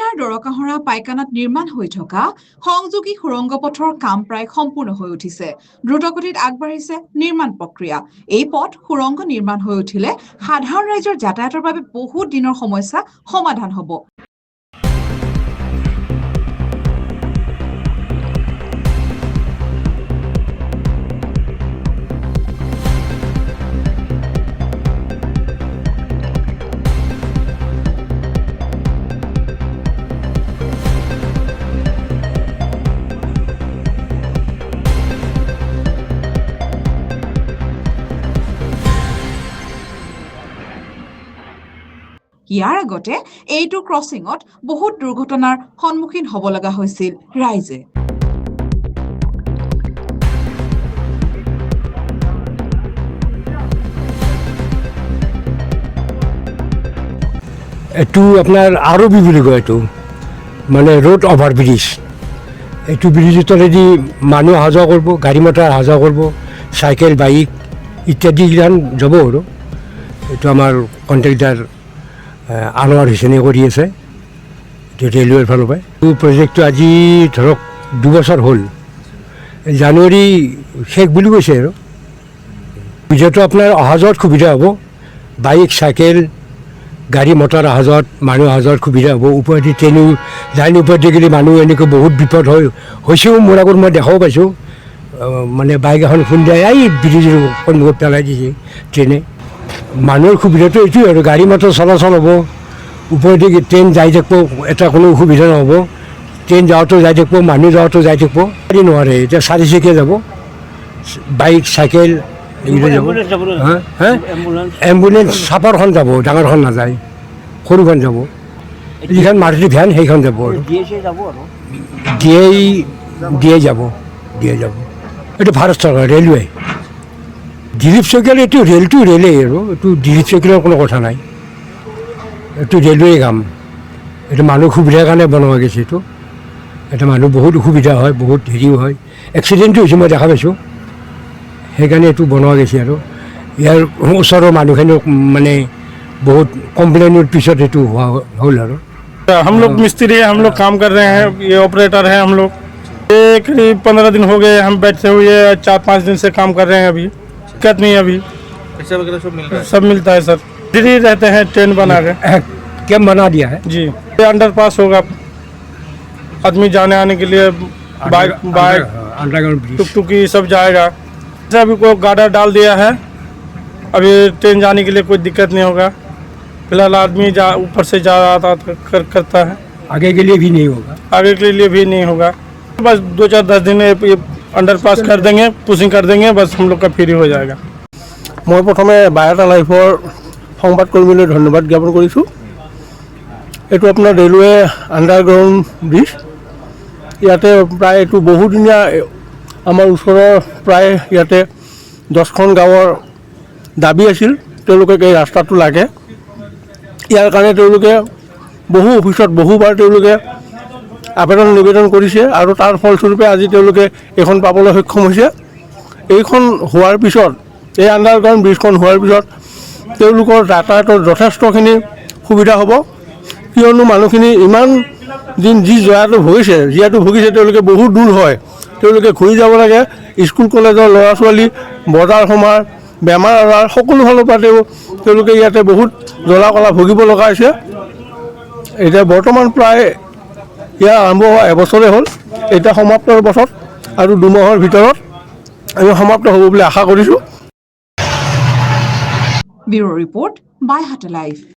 জিলাৰ দৰকাহৰা পাইকানাত নিৰ্মাণ হৈ থকা সংযোগী সুৰংগ পথৰ কাম প্ৰায় সম্পূৰ্ণ হৈ উঠিছে। দ্ৰুতগতিত আগবাঢ়িছে নিৰ্মাণ প্ৰক্ৰিয়া। এই পথ সুৰংগ নিৰ্মাণ হৈ উঠিলে সাধাৰণ ৰাইজৰ যাতায়াতৰ বাবে বহুত দিনৰ সমস্যা সমাধান হ'ব। ইয়াৰ আগতে এইটো ক্ৰছিঙত বহুত দুৰ্ঘটনাৰ সন্মুখীন হ'ব লগা হৈছিল ৰাইজে। এইটো আপোনাৰ ROB বুলি কয়, এইটো মানে ৰোড অভাৰ ব্ৰিজ। এইটো ব্ৰিজৰ তলেদি মানুহ অহা যোৱা কৰিব, গাড়ী মটৰ অহা যোৱা কৰিব, চাইকেল বাইক ইত্যাদি গিলান যাব আৰু এইটো আমাৰ কণ্ট্ৰেক্টাৰ আনোৱাৰ হুছেইনে কৰি আছে ৰেলৱেৰ ফালৰ পৰা। এই প্ৰজেক্টটো আজি ধৰক 2 বছৰ হ'ল, জানুৱাৰী শেষ বুলি কৈছে আৰু যিহেতু আপোনাৰ অহা যোৱাত সুবিধা হ'ব, বাইক চাইকেল গাড়ী মটৰ অহা যোৱাত মানুহ অহা যোৱাত সুবিধা হ'ব। ওপৰেদি ট্ৰেইনো লাইন ওপৰেদি গ'লে মানুহ এনেকৈ বহুত বিপদ হৈছেও। মোৰ আগত মই দেখাও পাইছোঁ, মানে বাইক এখন খুন্দিয়াই এই ব্ৰিজৰ সন্মুখত পেলাই দিছে ট্ৰেইনে। মানুহৰ সুবিধাটো এইটোৱে আৰু গাড়ী মটৰ চলাচল হ'ব, ওপৰেদি ট্ৰেইন যাই থাকিব, এটা কোনো অসুবিধা নহ'ব। ট্ৰেইন যাওঁতেও যাই থাকিব, মানুহ যাওঁতেও যাই থাকিব। গাড়ী নোৱাৰে, এতিয়া 4-চকীয়া যাব, বাইক চাইকেল এইকেইটা যাব। এম্বুলেঞ্চ চাপৰখন যাব, ডাঙৰখন নাযায়, সৰুখন যাব। যিখন মাৰুতি ভেন সেইখন যাব আৰু দিয়ে যাব। এইটো ভাৰত চৰকাৰ ৰেলৱে। দিলীপ শইকীয়াৰ এইটো ৰেলেই আৰু এইটো দিলীপ শইকীয়াৰ কোনো কথা নাই, এইটো ৰেলৱে কাম। এইটো মানুহ সুবিধাৰ কাৰণে বনোৱা গৈছে। এটা মানুহ বহুত অসুবিধা হয়, বহুত হেৰিও হয়, এক্সিডেণ্টো হৈছে মই দেখা পাইছোঁ। সেইকাৰণে এইটো বনোৱা গৈছে আৰু ইয়াৰ ওচৰৰ মানুহখিনিও মানে बहुत कम्प्लेनों पिछड़ हेतु होल है। हम लोग मिस्त्री हैं, हम लोग काम कर रहे हैं, ये ऑपरेटर है हम लोग। ये करीब 15 दिन हो गए हम बैठे हुए, 4-5 दिन से काम कर रहे हैं। अभी दिक्कत नहीं, अभी पैसा वगैरह सब मिलता है सर। दिल्ली रहते हैं, ट्रेन बना के कैंप बना दिया है जी। ये अंडर पास होगा, आदमी जाने आने के लिए बाइक टुकटुकी सब जाएगा। अभी को गार्डर डाल दिया है, अभी ट्रेन जाने के लिए कोई दिक्कत नहीं होगा। फिलहाल आदमी ऊपर से जा आता करता है, आगे के लिए भी नहीं होगा, आगे के लिए भी नहीं होगा। बस 2-4-10 दिन में ये अंडर पास कर देंगे, पुशिंग कर देंगे, बस हम लोग का फ्री हो जाएगा। मैं प्रथम बायटा लाइफर संबादकर्मी धन्यवाद ज्ञापन करिছোঁ। এইটো আপোনাৰ ৰেলৱে আণ্ডাৰগ্ৰাউণ্ড ব্ৰিজ। ইয়াতে প্ৰায় এইটো বহুদিনীয়া আমাৰ ওচৰৰ প্ৰায় ইয়াতে 10খন গাঁৱৰ দাবী আছিল, তেওঁলোকে এই ৰাস্তাটো লাগে। ইয়াৰ কাৰণে তেওঁলোকে বহু অফিচত বহুবাৰ তেওঁলোকে আবেদন নিবেদন কৰিছে আৰু তাৰ ফলস্বৰূপে আজি তেওঁলোকে এইখন পাবলৈ সক্ষম হৈছে। এইখন হোৱাৰ পিছত, এই আণ্ডাৰগ্ৰাউণ্ড ব্ৰিজখন হোৱাৰ পিছত তেওঁলোকৰ যাতায়াতৰ যথেষ্টখিনি সুবিধা হ'ব। কিয়নো মানুহখিনি ইমান দিন যিহেতু ভুগিছে তেওঁলোকে বহুত দূৰ হয়, তেওঁলোকে ঘূৰি যাব লাগে। স্কুল কলেজৰ ল'ৰা ছোৱালী, বজাৰ সমাৰ, বেমাৰ আজাৰ সকলো ফালৰ পৰা তেওঁলোকে ইয়াতে বহুত জ্বলা কলা ভুগিব লগা হৈছে। এতিয়া বৰ্তমান প্ৰায় ইয়াৰ আৰম্ভ হোৱা এবছৰে হ'ল, এতিয়া সমাপ্তৰ বছৰত আৰু 2 মাহৰ ভিতৰত আমি সমাপ্ত হ'ব বুলি আশা কৰিছোঁ। Bureau report Baihata live.